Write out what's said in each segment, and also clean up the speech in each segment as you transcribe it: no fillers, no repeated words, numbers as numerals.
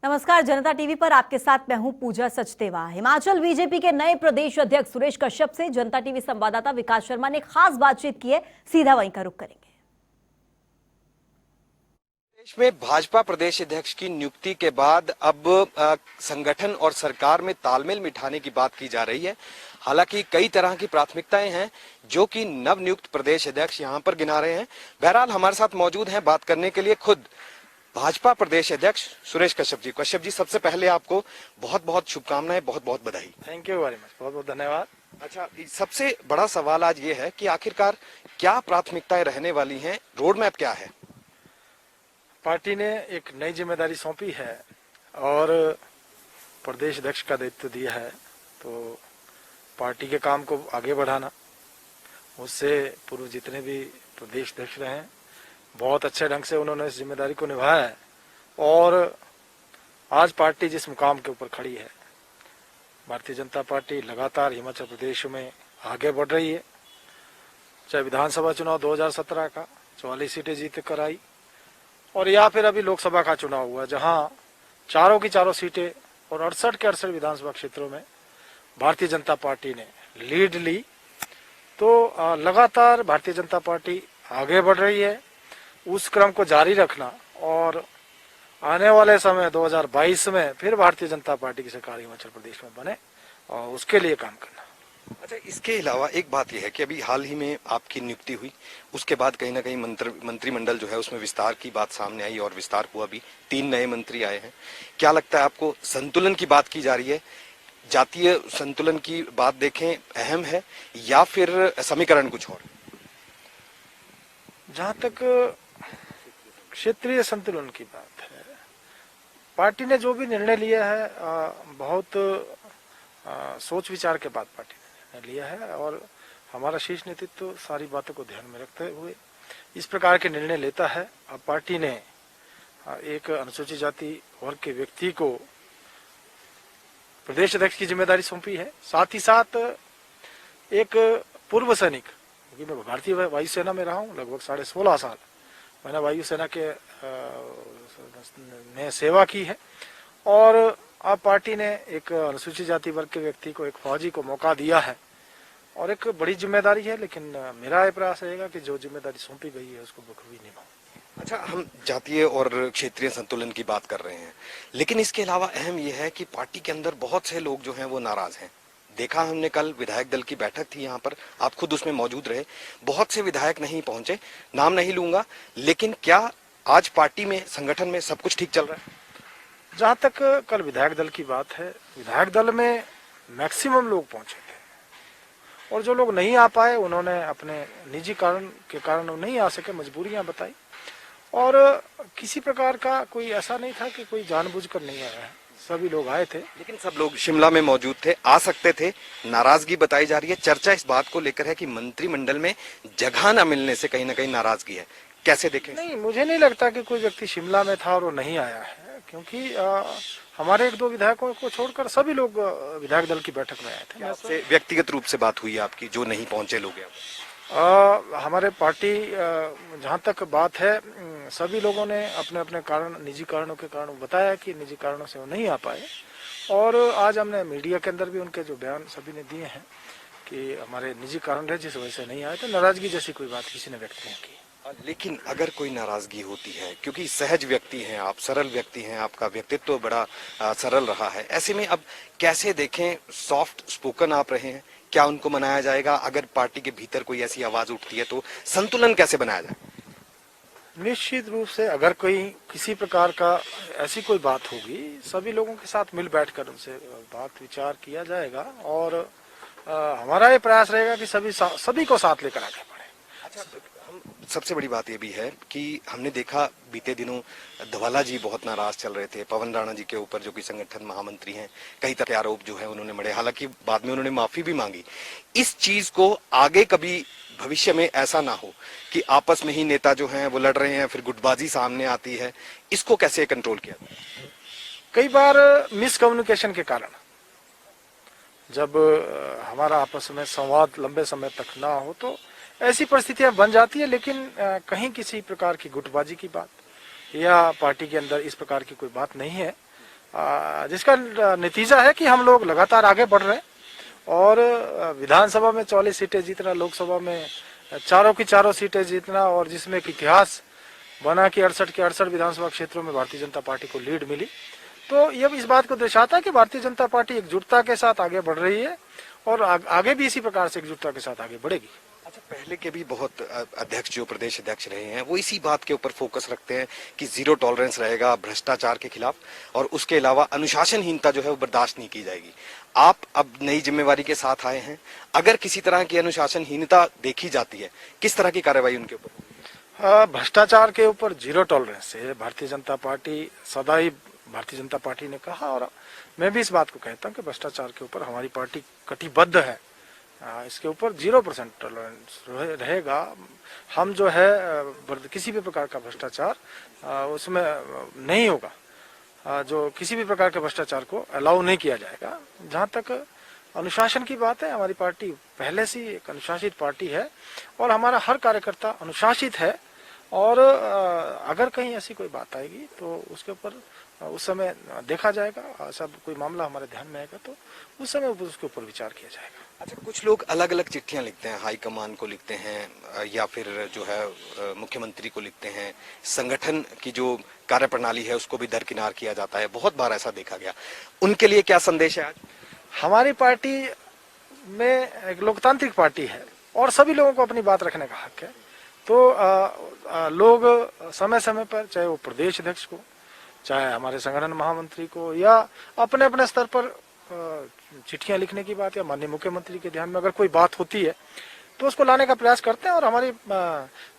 नमस्कार, जनता टीवी पर आपके साथ मैं हूं पूजा सचदेवा। हिमाचल बीजेपी के नए प्रदेश अध्यक्ष सुरेश कश्यप से जनता टीवी संवाददाता विकास शर्मा ने खास बातचीत की है। सीधा वहीं का रुख करेंगे। देश में भाजपा प्रदेश अध्यक्ष की नियुक्ति के बाद अब संगठन और सरकार में तालमेल बिठाने की बात की जा रही है। हालांकि कई तरह की प्राथमिकताएं हैं जो कि नवनियुक्त प्रदेश अध्यक्ष यहां पर गिना रहे हैं। बहरहाल हमारे साथ मौजूद हैं बात करने के लिए खुद भाजपा प्रदेश अध्यक्ष सुरेश कश्यप जी। कश्यप जी, सबसे पहले आपको बहुत बहुत शुभकामनाएं, बहुत बहुत बधाई। थैंक यू वेरी मच, बहुत बहुत धन्यवाद। अच्छा, सबसे बड़ा सवाल आज ये है कि आखिरकार क्या प्राथमिकताएं रहने वाली हैं, रोड मैप क्या है? पार्टी ने एक नई जिम्मेदारी सौंपी है और प्रदेश अध्यक्ष का दायित्व दिया है, तो पार्टी के काम को आगे बढ़ाना। उससे पूर्व जितने भी प्रदेश अध्यक्ष रहे हैं, बहुत अच्छे ढंग से उन्होंने इस जिम्मेदारी को निभाया है और आज पार्टी जिस मुकाम के ऊपर खड़ी है, भारतीय जनता पार्टी लगातार हिमाचल प्रदेश में आगे बढ़ रही है। चाहे विधानसभा चुनाव 2017 का 44 सीटें जीत कर आई और या फिर अभी लोकसभा का चुनाव हुआ, जहां चारों की चारों सीटें और 68 के 68 विधानसभा क्षेत्रों में भारतीय जनता पार्टी ने लीड ली। तो लगातार भारतीय जनता पार्टी आगे बढ़ रही है। उस क्रम को जारी रखना और आने वाले समय 2022 में फिर भारतीय जनता पार्टी की सरकार हिमाचल प्रदेश में बने और उसके लिए काम करना। अच्छा, इसके अलावा एक बात यह है कि अभी हाल ही में आपकी नियुक्ति हुई, उसके बाद कहीं ना कहीं मंत्रिमंडल जो है उसमें विस्तार की बात सामने आई और विस्तार हुआ भी, 3 नए मंत्री आए हैं। क्या लगता है आपको, संतुलन की बात की जा रही है, जातीय संतुलन की बात देखें अहम है या फिर समीकरण कुछ और? जहां तक क्षेत्रीय संतुलन की बात है, पार्टी ने जो भी निर्णय लिया है बहुत सोच विचार के बाद पार्टी ने निर्णय लिया है और हमारा शीर्ष नेतृत्व तो सारी बातों को ध्यान में रखते हुए इस प्रकार के निर्णय लेता है। अब पार्टी ने एक अनुसूचित जाति वर्ग के व्यक्ति को प्रदेश अध्यक्ष की जिम्मेदारी सौंपी है। साथ ही साथ एक पूर्व सैनिक, क्योंकि मैं भारतीय वायुसेना में रहा हूँ लगभग 16.5 साल, मैंने वायुसेना के में सेवा की है और अब पार्टी ने एक अनुसूचित जाति वर्ग के व्यक्ति को, एक फौजी को मौका दिया है और एक बड़ी जिम्मेदारी है। लेकिन मेरा ये प्रयास रहेगा कि जो जिम्मेदारी सौंपी गई है उसको बखूबी निभाऊं। अच्छा, हम जातीय और क्षेत्रीय संतुलन की बात कर रहे हैं, लेकिन इसके अलावा अहम यह है कि पार्टी के अंदर बहुत से लोग जो हैं वो नाराज हैं। देखा हमने, कल विधायक दल की बैठक थी यहाँ पर, आप खुद उसमें मौजूद रहे। बहुत से विधायक नहीं पहुंचे, नाम नहीं लूंगा, लेकिन क्या आज पार्टी में, संगठन में सब कुछ ठीक चल रहा है? जहां तक कल विधायक दल की बात है, विधायक दल में मैक्सिमम लोग पहुंचे थे और जो लोग नहीं आ पाए उन्होंने अपने निजी कारण के कारण नहीं आ सके, मजबूरियां बताई और किसी प्रकार का कोई ऐसा नहीं था कि कोई जानबूझकर नहीं आया है, सभी लोग आए थे। लेकिन सब लोग शिमला में मौजूद थे, आ सकते थे, नाराजगी बताई जा रही है। चर्चा इस बात को लेकर है कि मंत्रिमंडल में जगह न मिलने से कहीं ना कहीं नाराजगी है, कैसे देखें? नहीं, मुझे नहीं लगता कि कोई व्यक्ति शिमला में था और वो नहीं आया है, क्योंकि हमारे 1-2 विधायकों को छोड़कर सभी लोग विधायक दल की बैठक में आए थे। आपसे व्यक्तिगत रूप से बात हुई आपकी, जो नहीं पहुंचे लोग हैं? हमारे पार्टी जहाँ तक बात है, सभी लोगों ने अपने अपने कारण, निजी कारणों के कारण बताया कि निजी कारणों से वो नहीं आ पाए और आज हमने मीडिया के अंदर भी उनके जो बयान सभी ने दिए हैं कि हमारे निजी कारण रहे जिस वजह से नहीं आए, तो नाराजगी जैसी कोई बात किसी ने व्यक्त नहीं की। लेकिन अगर कोई नाराजगी होती है, क्योंकि सहज व्यक्ति हैं आप, सरल व्यक्ति हैं, आपका व्यक्तित्व बड़ा सरल रहा है, ऐसे में अब कैसे देखें, सॉफ्ट स्पोकन आप रहे हैं, क्या उनको मनाया जाएगा? अगर पार्टी के भीतर कोई ऐसी आवाज उठती है तो संतुलन कैसे बनाया जाए? निश्चित रूप से अगर कोई किसी प्रकार का ऐसी कोई बात होगी, सभी लोगों के साथ मिल बैठकर उनसे बात विचार किया जाएगा और हमारा ये प्रयास रहेगा कि सभी को साथ लेकर आगे बढ़े। अच्छा, सबसे बड़ी बात ये भी है कि हमने देखा बीते दिनों धवाला जी बहुत नाराज चल रहे थे पवन राणा जी के ऊपर, जो कि संगठन महामंत्री हैं। कई तरह के आरोप जो है उन्होंने मढ़े, हालांकि बाद में उन्होंने माफी भी मांगी। इस चीज को आगे कभी भविष्य में ऐसा ना हो कि आपस में ही नेता जो हैं वो लड़ रहे हैं, फिर गुटबाजी सामने आती है, इसको कैसे कंट्रोल किया जाए? कई बार मिसकम्युनिकेशन के कारण जब हमारा आपस में संवाद लंबे समय तक ना हो तो ऐसी परिस्थितियां बन जाती है, लेकिन कहीं किसी प्रकार की गुटबाजी की बात या पार्टी के अंदर इस प्रकार की कोई बात नहीं है। जिसका नतीजा है कि हम लोग लगातार आगे बढ़ रहे हैं और विधानसभा में 44 सीटें जीतना, लोकसभा में चारों की चारों सीटें जीतना, और जिसमें एक इतिहास बना कि 68 के 68 विधानसभा क्षेत्रों में भारतीय जनता पार्टी को लीड मिली। तो ये इस बात को दर्शाता है कि भारतीय जनता पार्टी एकजुटता के साथ आगे बढ़ रही है और आगे भी इसी प्रकार से एकजुटता के साथ आगे बढ़ेगी। अच्छा, पहले के भी बहुत अध्यक्ष जो प्रदेश अध्यक्ष रहे हैं वो इसी बात के ऊपर फोकस रखते हैं कि जीरो टॉलरेंस रहेगा भ्रष्टाचार के खिलाफ, और उसके अलावा अनुशासनहीनता जो है वो बर्दाश्त नहीं की जाएगी। आप अब नई जिम्मेवारी के साथ आए हैं, अगर किसी तरह की अनुशासनहीनता देखी जाती है, किस तरह की कार्रवाई उनके ऊपर? भ्रष्टाचार के ऊपर जीरो टॉलरेंस है भारतीय जनता पार्टी, सदा ही भारतीय जनता पार्टी ने कहा, और मैं भी इस बात को कहता हूं कि भ्रष्टाचार के ऊपर हमारी पार्टी कटिबद्ध है। इसके ऊपर 0% टॉलरेंस रहेगा। हम जो है किसी भी प्रकार का भ्रष्टाचार उसमें नहीं होगा, जो किसी भी प्रकार के भ्रष्टाचार को अलाउ नहीं किया जाएगा। जहां तक अनुशासन की बात है, हमारी पार्टी पहले से एक अनुशासित पार्टी है और हमारा हर कार्यकर्ता अनुशासित है, और अगर कहीं ऐसी कोई बात आएगी तो उसके ऊपर उस समय देखा जाएगा। ऐसा कोई मामला हमारे ध्यान में आएगा तो उस समय उसके ऊपर विचार किया जाएगा। अच्छा, कुछ लोग अलग अलग चिट्ठियां लिखते हैं, हाईकमान को लिखते हैं या फिर जो है मुख्यमंत्री को लिखते हैं, संगठन की जो कार्यप्रणाली है उसको भी दरकिनार किया जाता है, बहुत बार ऐसा देखा गया। उनके लिए क्या संदेश है आज? हमारी पार्टी में एक लोकतांत्रिक पार्टी है और सभी लोगों को अपनी बात रखने का हक है। तो लोग समय समय पर, चाहे वो प्रदेश अध्यक्ष को, चाहे हमारे संगठन महामंत्री को, या अपने अपने स्तर पर चिट्ठियां लिखने की बात या माननीय मुख्यमंत्री के ध्यान में अगर कोई बात होती है तो उसको लाने का प्रयास करते हैं, और हमारी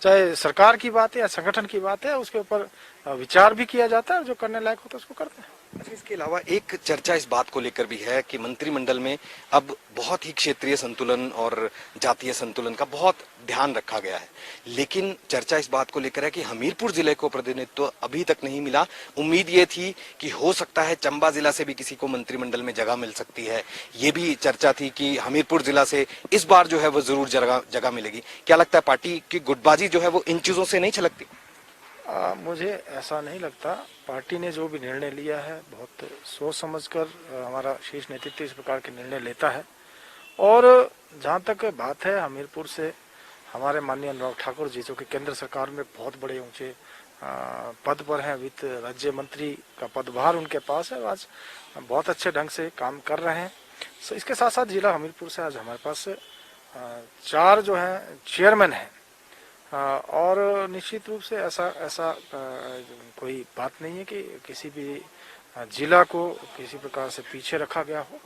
चाहे सरकार की बात है या संगठन की बात है उसके ऊपर विचार भी किया जाता है, और जो करने लायक होता है उसको करते हैं। अच्छा, इसके अलावा एक चर्चा इस बात को लेकर भी है कि मंत्रिमंडल में अब बहुत ही क्षेत्रीय संतुलन और जातीय संतुलन का बहुत ध्यान रखा गया है, लेकिन चर्चा इस बात को लेकर है कि हमीरपुर जिले को प्रतिनिधित्व अभी तक नहीं मिला। उम्मीद ये थी कि हो सकता है चंबा जिला से भी किसी को मंत्रिमंडल में जगह मिल सकती है। ये भी चर्चा थी कि हमीरपुर जिला से इस बार जो है वो जरूर जगह मिलेगी। क्या लगता है, पार्टी की गुटबाजी जो है वो इन चीजों से नहीं छलकती? मुझे ऐसा नहीं लगता। पार्टी ने जो भी निर्णय लिया है बहुत सोच समझकर हमारा शीर्ष नेतृत्व इस प्रकार के निर्णय लेता है। और जहां तक बात है हमीरपुर से, हमारे माननीय अनुराग ठाकुर जी जो कि केंद्र सरकार में बहुत बड़े ऊंचे पद पर हैं, वित्त राज्य मंत्री का पदभार उनके पास है, आज बहुत अच्छे ढंग से काम कर रहे हैं। इसके साथ साथ जिला हमीरपुर से आज हमारे पास 4 जो है चेयरमैन हैं, और निश्चित रूप से ऐसा कोई बात नहीं है कि किसी भी जिला को किसी प्रकार से पीछे रखा गया हो,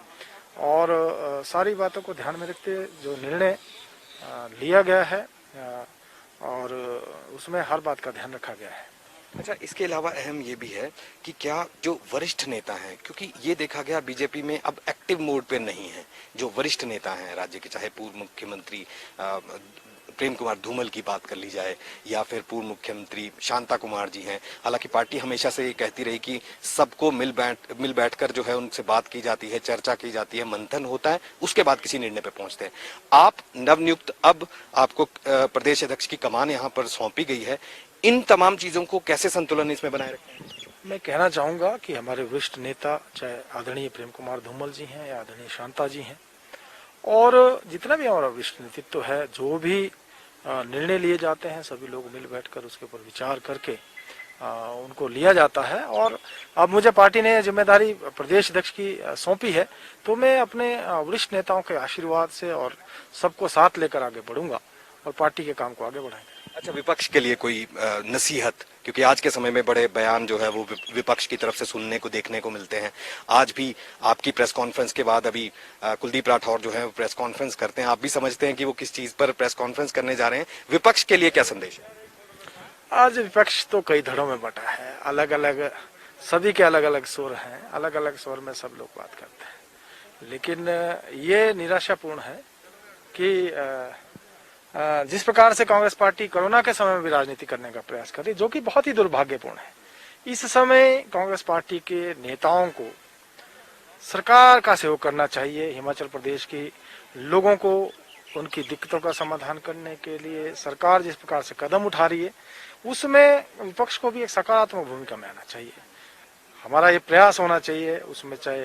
और सारी बातों को ध्यान में रखते जो निर्णय लिया गया है और उसमें हर बात का ध्यान रखा गया है। अच्छा, इसके अलावा अहम ये भी है कि क्या जो वरिष्ठ नेता हैं, क्योंकि ये देखा गया बीजेपी में अब एक्टिव मोड पे नहीं है, जो वरिष्ठ नेता हैं राज्य के, चाहे पूर्व मुख्यमंत्री प्रेम कुमार धूमल की बात कर ली जाए या फिर पूर्व मुख्यमंत्री शांता कुमार जी हैं। हालांकि पार्टी हमेशा से ये कहती रही कि सबको मिल बैठकर जो है उनसे बात की जाती है, चर्चा की जाती है, मंथन होता है, उसके बाद किसी निर्णय पे पहुंचते हैं। आप नवनियुक्त, अब आपको प्रदेश अध्यक्ष की कमान यहाँ पर सौंपी गई है, इन तमाम चीजों को कैसे संतुलन इसमें बनाए रखें? मैं कहना चाहूंगा कि हमारे वरिष्ठ नेता, चाहे आदरणीय प्रेम कुमार धूमल जी हैं या आदरणीय शांता जी हैं, और जितना भी हमारा वरिष्ठ नेतृत्व है, जो भी निर्णय लिए जाते हैं सभी लोग मिल बैठकर उसके ऊपर विचार करके उनको लिया जाता है। और अब मुझे पार्टी ने जिम्मेदारी प्रदेश अध्यक्ष की सौंपी है, तो मैं अपने वरिष्ठ नेताओं के आशीर्वाद से और सबको साथ लेकर आगे बढ़ूंगा और पार्टी के काम को आगे बढ़ाएंगे। अच्छा, विपक्ष के लिए कोई नसीहत, क्योंकि आज के समय में बड़े बयान जो है वो विपक्ष की तरफ से सुनने को देखने को मिलते हैं। आज भी आपकी प्रेस कॉन्फ्रेंस के बाद अभी कुलदीप राठौर जो है वो प्रेस कॉन्फ्रेंस करते हैं, आप भी समझते हैं कि वो किस चीज पर प्रेस कॉन्फ्रेंस करने जा रहे हैं। विपक्ष के लिए क्या संदेश है? आज विपक्ष तो कई धड़ों में बटा है, अलग अलग सभी के अलग अलग स्वर हैं, अलग अलग स्वर में सब लोग बात करते हैं, लेकिन ये निराशापूर्ण है कि जिस प्रकार से कांग्रेस पार्टी कोरोना के समय में भी राजनीति करने का प्रयास कर रही, जो कि बहुत ही दुर्भाग्यपूर्ण है। इस समय कांग्रेस पार्टी के नेताओं को सरकार का सहयोग करना चाहिए। हिमाचल प्रदेश के लोगों को उनकी दिक्कतों का समाधान करने के लिए सरकार जिस प्रकार से कदम उठा रही है, उसमें विपक्ष को भी एक सकारात्मक भूमिका में आना चाहिए। हमारा ये प्रयास होना चाहिए, उसमें चाहे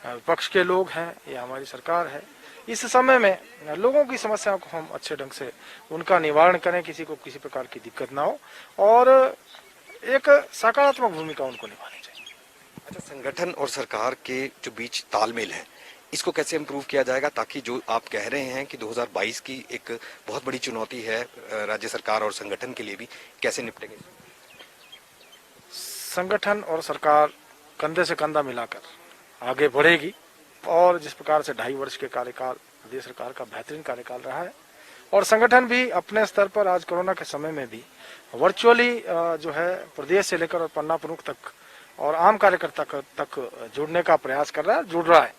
विपक्ष के लोग हैं या हमारी सरकार है, इस समय में लोगों की समस्याओं को हम अच्छे ढंग से उनका निवारण करें, किसी को किसी प्रकार की दिक्कत ना हो और एक सकारात्मक भूमिका उनको निभानी चाहिए। अच्छा, संगठन और सरकार के जो बीच तालमेल है, इसको कैसे इम्प्रूव किया जाएगा ताकि जो आप कह रहे हैं कि 2022 की एक बहुत बड़ी चुनौती है राज्य सरकार और संगठन के लिए भी, कैसे निपटेंगे? संगठन और सरकार कंधे से कंधा मिलाकर आगे बढ़ेगी और जिस प्रकार से 2.5 वर्ष के कार्यकाल प्रदेश सरकार का बेहतरीन कार्यकाल रहा है और संगठन भी अपने स्तर पर आज कोरोना के समय में भी वर्चुअली जो है प्रदेश से लेकर और पन्ना प्रमुख तक और आम कार्यकर्ता तक जुड़ने का प्रयास कर रहा है, जुड़ रहा है।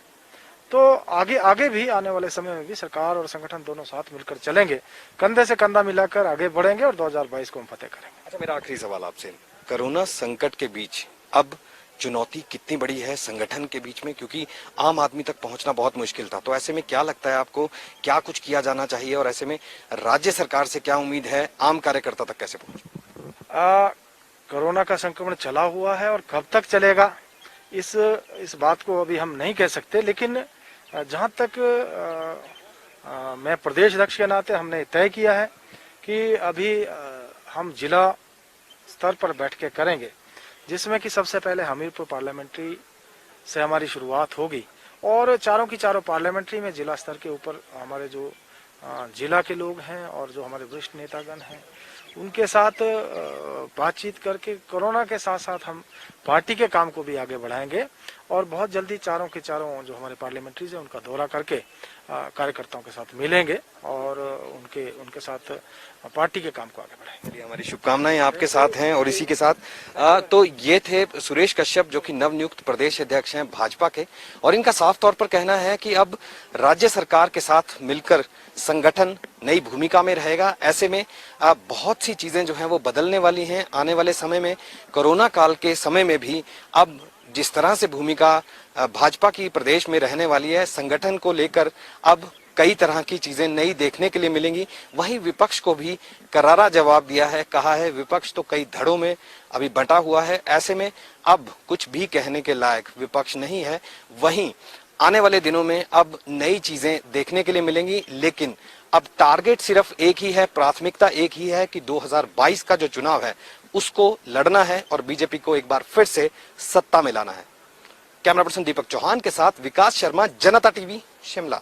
तो आगे भी आने वाले समय में भी सरकार और संगठन दोनों साथ मिलकर चलेंगे, कंधे से कंधा मिलाकर आगे बढ़ेंगे और 2022 को हम फतेह करेंगे। अच्छा, मेरा आखिरी सवाल आपसे, कोरोना संकट के बीच अब चुनौती कितनी बड़ी है संगठन के बीच में, क्योंकि आम आदमी तक पहुंचना बहुत मुश्किल था, तो ऐसे में क्या लगता है आपको, क्या कुछ किया जाना चाहिए और ऐसे में राज्य सरकार से क्या उम्मीद है, आम कार्यकर्ता तक कैसे पहुंचे? कोरोना का संक्रमण चला हुआ है और कब तक चलेगा इस बात को अभी हम नहीं कह सकते, लेकिन जहां तक मैं प्रदेश अध्यक्ष के नाते हमने तय किया है कि अभी हम जिला स्तर पर बैठ के करेंगे, जिसमें कि सबसे पहले हमीरपुर पार्लियामेंट्री से हमारी शुरुआत होगी और चारों की चारों पार्लियामेंट्री में जिला स्तर के ऊपर हमारे जो जिला के लोग हैं और जो हमारे वरिष्ठ नेतागण हैं उनके साथ बातचीत करके कोरोना के साथ साथ हम पार्टी के काम को भी आगे बढ़ाएंगे और बहुत जल्दी चारों के चारों जो हमारे पार्लियामेंट्रीज हैं उनका दौरा करके कार्यकर्ताओं के साथ मिलेंगे और उनके साथ पार्टी के काम को आगे बढ़ाएंगे। हमारी शुभकामनाएं आपके साथ हैं और इसी के साथ तो ये थे सुरेश कश्यप जो कि नवनियुक्त प्रदेश अध्यक्ष हैं भाजपा के, और इनका साफ तौर पर कहना है कि अब राज्य सरकार के साथ मिलकर संगठन नई भूमिका में रहेगा। ऐसे में बहुत सी चीजें जो हैं वो बदलने वाली हैं आने वाले समय में। कोरोना काल के समय में भी अब जिस तरह से भूमिका भाजपा की प्रदेश में रहने वाली है, संगठन को लेकर अब कई तरह की चीजें नई देखने के लिए मिलेंगी। वहीं विपक्ष को भी करारा जवाब दिया है, कहा है विपक्ष तो कई धड़ों में अभी बंटा हुआ है, ऐसे में अब कुछ भी कहने के लायक विपक्ष नहीं है। वहीं आने वाले दिनों में अब नई चीजें देखने के लिए मिलेंगी, लेकिन अब टारगेट सिर्फ एक ही है, प्राथमिकता एक ही है कि 2022 का जो चुनाव है उसको लड़ना है और बीजेपी को एक बार फिर से सत्ता में लाना है। कैमरा पर्सन दीपक चौहान के साथ विकास शर्मा, जनता टीवी, शिमला।